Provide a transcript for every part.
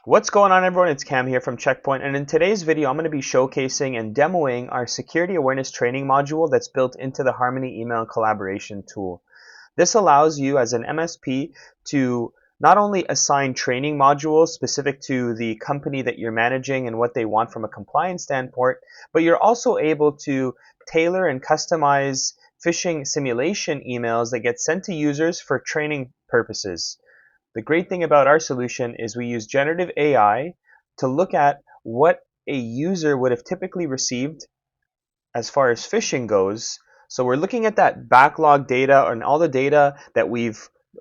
What's going on, everyone? It's Cam here from Checkpoint, and in today's video I'm going to be showcasing and demoing our security awareness training module that's built into the Harmony email and collaboration tool. This allows you as an MSP to not only assign training modules specific to the company that you're managing and what they want from a compliance standpoint, but you're also able to tailor and customize phishing simulation emails that get sent to users for training purposes. The great thing about our solution is we use generative AI to look at what a user would have typically received as far as phishing goes. So we're looking at that backlog data and all the data that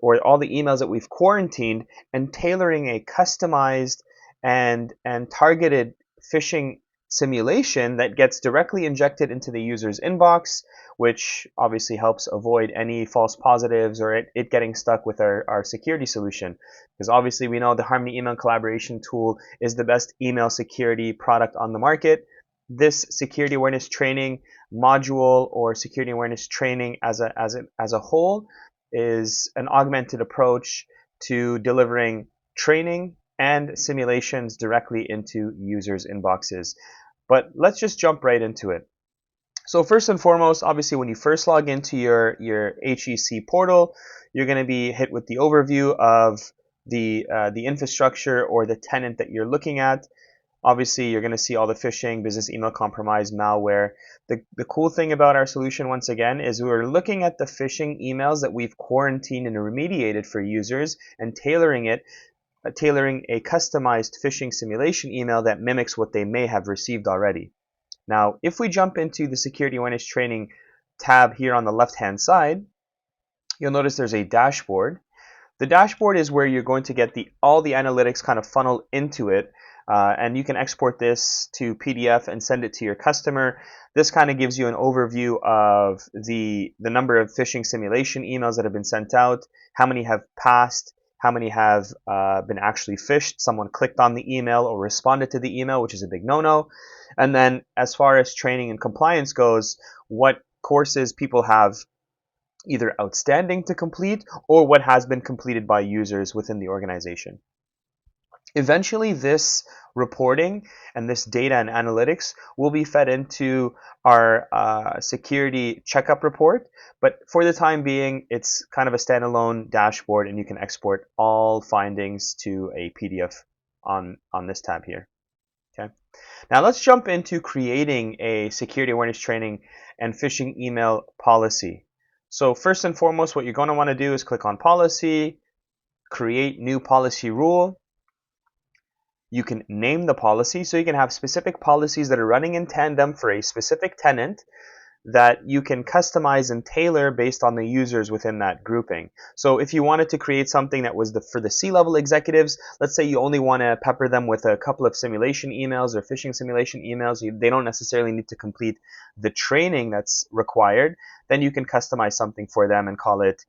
or all the emails that we've quarantined and tailoring a customized and targeted phishing simulation that gets directly injected into the user's inbox, which obviously helps avoid any false positives or it getting stuck with our security solution. Because obviously we know the Harmony email collaboration tool is the best email security product on the market. This security awareness training module or security awareness training as a whole is an augmented approach to delivering training and simulations directly into users' inboxes. But let's just jump right into it. So first and foremost, obviously when you first log into your HEC portal, you're going to be hit with the overview of the infrastructure or the tenant that you're looking at. Obviously, you're going to see all the phishing, business email compromise, malware. The cool thing about our solution, once again, is we're looking at the phishing emails that we've quarantined and remediated for users and tailoring a customized phishing simulation email that mimics what they may have received already. Now, if we jump into the security awareness training tab here on the left-hand side, you'll notice there's a dashboard. The dashboard is where you're going to get all the analytics kind of funneled into it, and you can export this to PDF and send it to your customer. This kind of gives you an overview of the number of phishing simulation emails that have been sent out, how many have passed, how many have been actually phished, someone clicked on the email or responded to the email, which is a big no-no. And then as far as training and compliance goes, what courses people have either outstanding to complete or what has been completed by users within the organization. Eventually, this reporting and this data and analytics will be fed into our security checkup report, but for the time being, it's kind of a standalone dashboard and you can export all findings to a PDF on this tab here. Okay. Now let's jump into creating a security awareness training and phishing email policy. So first and foremost, what you're going to want to do is click on policy, create new policy rule. You can name the policy, so you can have specific policies that are running in tandem for a specific tenant that you can customize and tailor based on the users within that grouping. So if you wanted to create something that was for the C-level executives, let's say you only want to pepper them with a couple of simulation emails or phishing simulation emails, they don't necessarily need to complete the training that's required, then you can customize something for them and call it,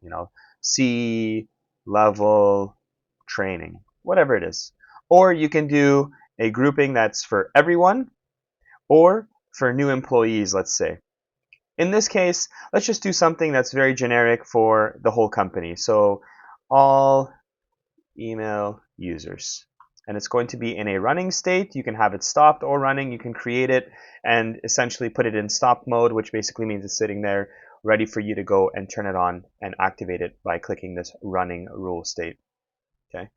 C-level training, whatever it is. Or you can do a grouping that's for everyone or for new employees, let's say. In this case, let's just do something that's very generic for the whole company. So all email users. And it's going to be in a running state. You can have it stopped or running. You can create it and essentially put it in stop mode, which basically means it's sitting there ready for you to go and turn it on and activate it by clicking this running rule state. Okay.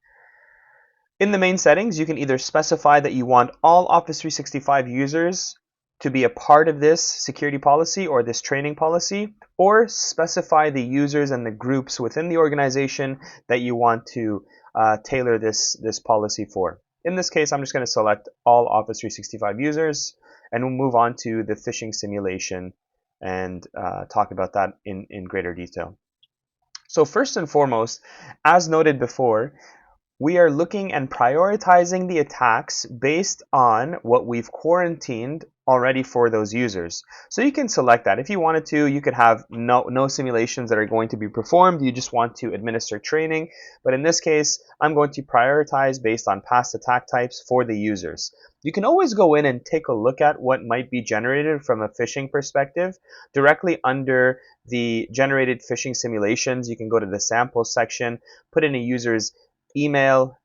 In the main settings, you can either specify that you want all Office 365 users to be a part of this security policy or this training policy, or specify the users and the groups within the organization that you want to tailor this policy for. In this case, I'm just going to select all Office 365 users, and we'll move on to the phishing simulation and talk about that in greater detail. So first and foremost, as noted before, we are looking and prioritizing the attacks based on what we've quarantined already for those users. So you can select that. If you wanted to, you could have no simulations that are going to be performed. You just want to administer training. But in this case, I'm going to prioritize based on past attack types for the users. You can always go in and take a look at what might be generated from a phishing perspective. Directly under the generated phishing simulations, you can go to the sample section, put in a user's email,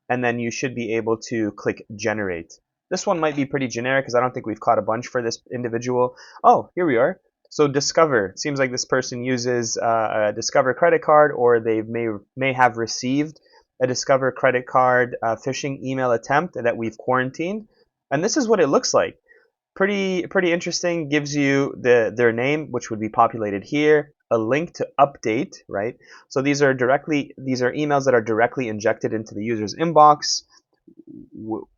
and then you should be able to click generate. This one might be pretty generic because I don't think we've caught a bunch for this individual. Oh, here we are. So Discover, it seems like this person uses a Discover credit card, or they may have received a Discover credit card phishing email attempt that we've quarantined. And this is what it looks like. Pretty interesting. Gives you their name, which would be populated here, a link to update, right? So these are emails that are directly injected into the user's inbox.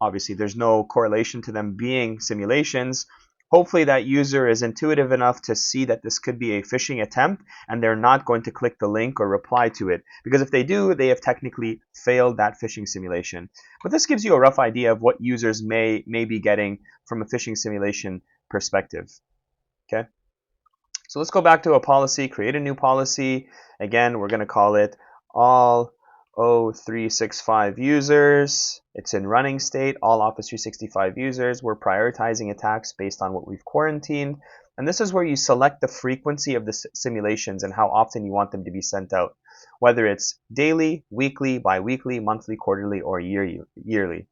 Obviously, there's no correlation to them being simulations. Hopefully that user is intuitive enough to see that this could be a phishing attempt, and they're not going to click the link or reply to it. Because if they do, they have technically failed that phishing simulation. But this gives you a rough idea of what users may be getting from a phishing simulation perspective. Okay. So let's go back to a policy, create a new policy. Again, we're going to call it all O365 users. It's in running state, all Office 365 users. We're prioritizing attacks based on what we've quarantined. And this is where you select the frequency of the simulations and how often you want them to be sent out, whether it's daily, weekly, bi-weekly, monthly, quarterly, or yearly.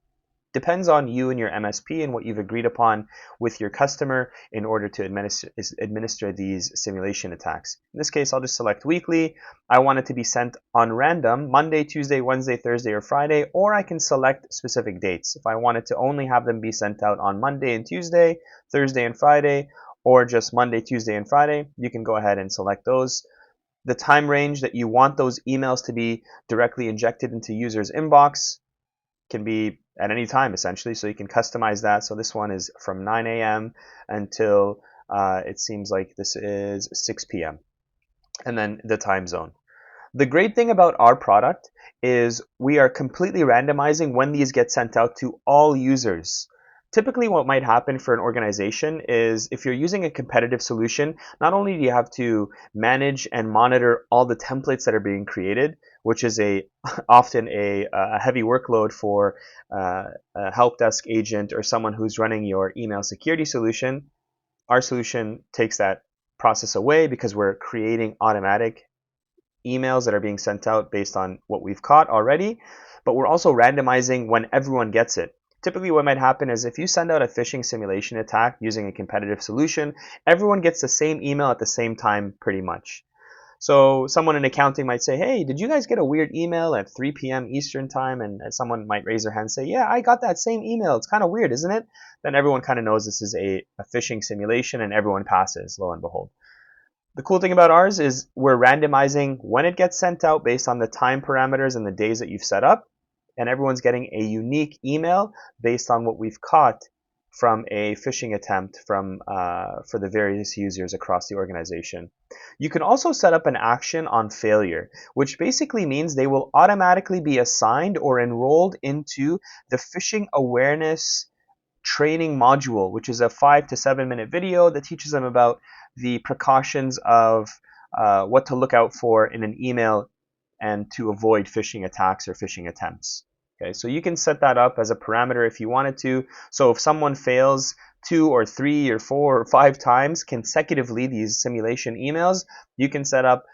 Depends on you and your MSP and what you've agreed upon with your customer in order to administer these simulation attacks. In this case, I'll just select weekly. I want it to be sent on random, Monday, Tuesday, Wednesday, Thursday, or Friday, or I can select specific dates. If I wanted to only have them be sent out on Monday and Tuesday, Thursday and Friday, or just Monday, Tuesday, and Friday, you can go ahead and select those. The time range that you want those emails to be directly injected into users' inbox can be at any time, essentially, so you can customize that. So this one is from 9 a.m. until it seems like this is 6 p.m. and then the time zone. The great thing about our product is we are completely randomizing when these get sent out to all users. Typically what might happen for an organization is if you're using a competitive solution, not only do you have to manage and monitor all the templates that are being created, which is often a heavy workload for a help desk agent or someone who's running your email security solution. Our solution takes that process away because we're creating automatic emails that are being sent out based on what we've caught already, but we're also randomizing when everyone gets it. Typically what might happen is if you send out a phishing simulation attack using a competitive solution, everyone gets the same email at the same time pretty much. So someone in accounting might say, hey, did you guys get a weird email at 3 p.m. Eastern time? And someone might raise their hand and say, yeah, I got that same email. It's kind of weird, isn't it? Then everyone kind of knows this is a phishing simulation and everyone passes, lo and behold. The cool thing about ours is we're randomizing when it gets sent out based on the time parameters and the days that you've set up, and everyone's getting a unique email based on what we've caught from a phishing attempt for the various users across the organization. You can also set up an action on failure, which basically means they will automatically be assigned or enrolled into the phishing awareness training module, which is a 5 to 7 minute video that teaches them about the precautions of what to look out for in an email and to avoid phishing attacks or phishing attempts. Okay, so you can set that up as a parameter if you wanted to. So if someone fails 2 or 3 or 4 or 5 times consecutively these simulation emails, you can set up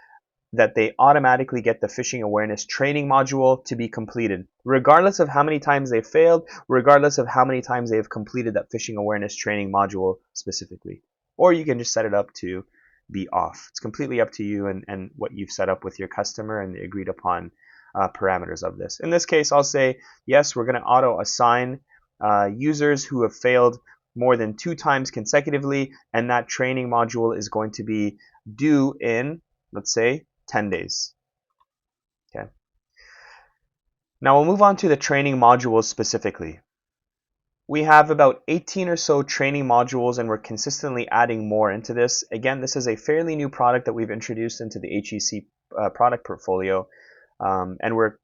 that they automatically get the phishing awareness training module to be completed, regardless of how many times they failed, regardless of how many times they have completed that phishing awareness training module specifically. Or you can just set it up to be off. It's completely up to you and what you've set up with your customer and the agreed upon parameters of this. In this case, I'll say, yes, we're going to auto assign users who have failed more than 2 times consecutively, and that training module is going to be due in, let's say, 10 days. Okay. Now we'll move on to the training modules specifically. We have about 18 or so training modules, and we're consistently adding more into this. Again, this is a fairly new product that we've introduced into the HEC product portfolio, and we're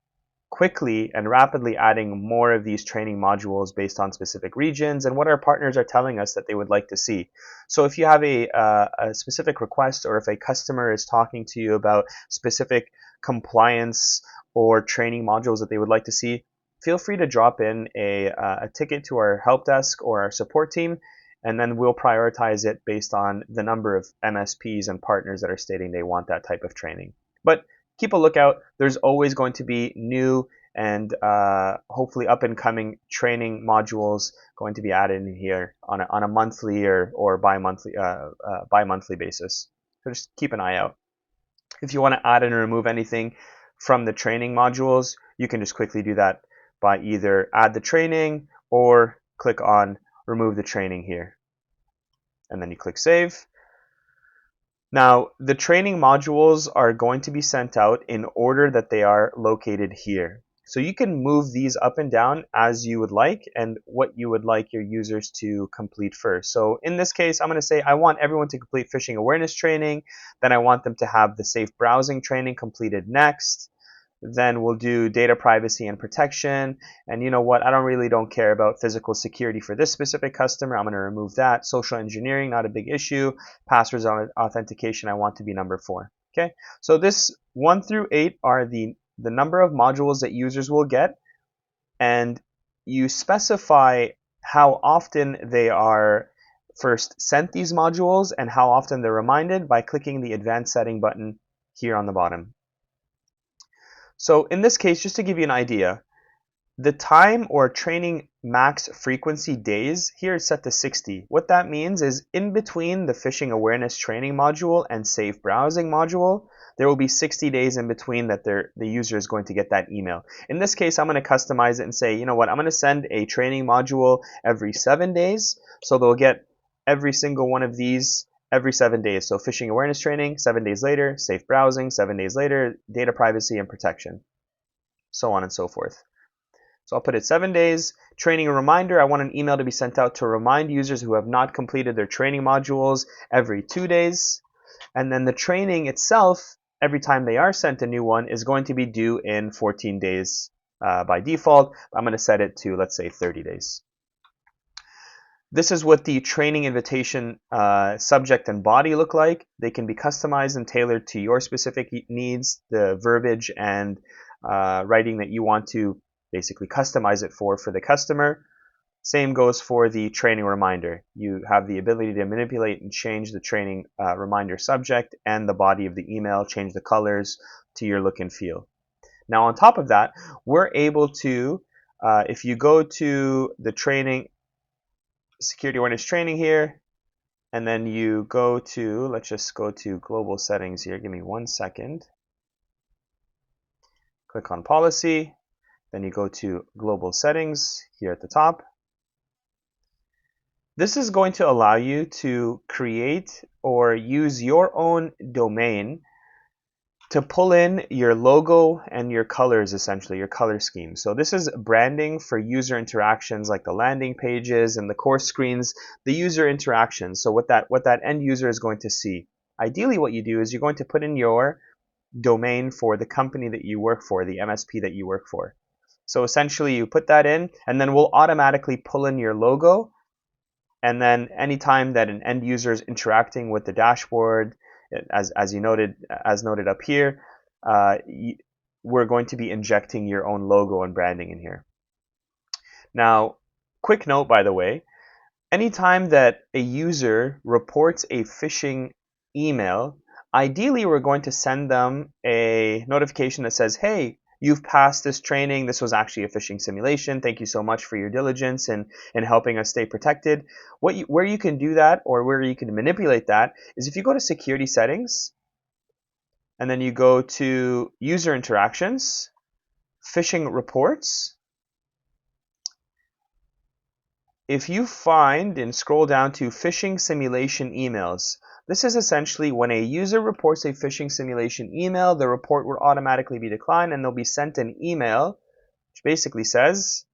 quickly and rapidly adding more of these training modules based on specific regions and what our partners are telling us that they would like to see. So if you have a specific request, or if a customer is talking to you about specific compliance or training modules that they would like to see, feel free to drop in a ticket to our help desk or our support team, and then we'll prioritize it based on the number of MSPs and partners that are stating they want that type of training. But keep a lookout. There's always going to be new and hopefully up and coming training modules going to be added in here on a monthly or bi-monthly basis. So just keep an eye out. If you want to add and remove anything from the training modules, you can just quickly do that by either add the training or click on remove the training here. And then you click save. Now, the training modules are going to be sent out in order that they are located here. So you can move these up and down as you would like and what you would like your users to complete first. So in this case, I'm going to say I want everyone to complete phishing awareness training. Then I want them to have the safe browsing training completed next. Then we'll do data privacy and protection. And you know what? I don't care about physical security for this specific customer. I'm going to remove that. Social engineering, not a big issue. Passwords authentication, I want to be number 4. Okay. So this 1 through 8 are the number of modules that users will get, and you specify how often they are first sent these modules and how often they're reminded by clicking the advanced setting button here on the bottom. So in this case, just to give you an idea, the time or training max frequency days here is set to 60. What that means is in between the phishing awareness training module and safe browsing module, there will be 60 days in between that the user is going to get that email. In this case, I'm going to customize it and say, you know what, I'm going to send a training module every 7 days. So they'll get every single one of these every 7 days. So phishing awareness training, 7 days later, safe browsing, 7 days later, data privacy and protection, so on and so forth. So I'll put it 7 days. Training reminder, I want an email to be sent out to remind users who have not completed their training modules every 2 days. And then the training itself, every time they are sent a new one, is going to be due in 14 days by default. I'm going to set it to, let's say, 30 days. This is what the training invitation subject and body look like. They can be customized and tailored to your specific needs, the verbiage and writing that you want to basically customize it for the customer. Same goes for the training reminder. You have the ability to manipulate and change the training reminder subject and the body of the email, change the colors to your look and feel. Now on top of that, we're able to, if you go to the training, security awareness training here, and then you go to, let's just go to global settings here. Give me 1 second. Click on policy. Then you go to global settings here at the top. This is going to allow you to create or use your own domain to pull in your logo and your colors, essentially, your color scheme. So this is branding for user interactions like the landing pages and the course screens, the user interactions. So what that end user is going to see. Ideally, what you do is you're going to put in your domain for the company that you work for, the MSP that you work for. So essentially you put that in, and then we'll automatically pull in your logo. And then anytime that an end user is interacting with the dashboard, as noted up here, we're going to be injecting your own logo and branding in here. Now, quick note, by the way, anytime that a user reports a phishing email, ideally we're going to send them a notification that says, hey, you've passed this training. This was actually a phishing simulation. Thank you so much for your diligence in helping us stay protected. Where you can do that, or where you can manipulate that, is if you go to security settings, and then you go to user interactions, phishing reports. If you find and scroll down to phishing simulation emails, this is essentially when a user reports a phishing simulation email, the report will automatically be declined and they'll be sent an email which basically says,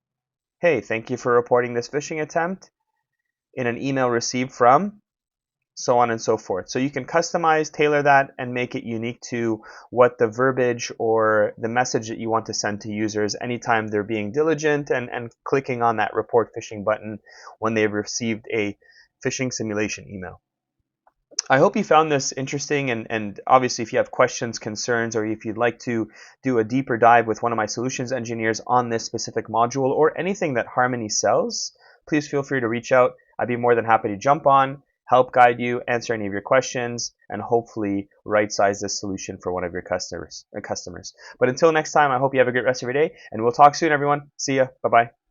hey, thank you for reporting this phishing attempt in an email received from, so on and so forth. So you can customize, tailor that, and make it unique to what the verbiage or the message that you want to send to users anytime they're being diligent and clicking on that report phishing button when they've received a phishing simulation email. I hope you found this interesting, and obviously if you have questions, concerns, or if you'd like to do a deeper dive with one of my solutions engineers on this specific module or anything that Harmony sells, please feel free to reach out. I'd be more than happy to jump on, help guide you, answer any of your questions, and hopefully right-size this solution for one of your customers. But until next time, I hope you have a great rest of your day, and we'll talk soon, everyone. See ya. Bye-bye.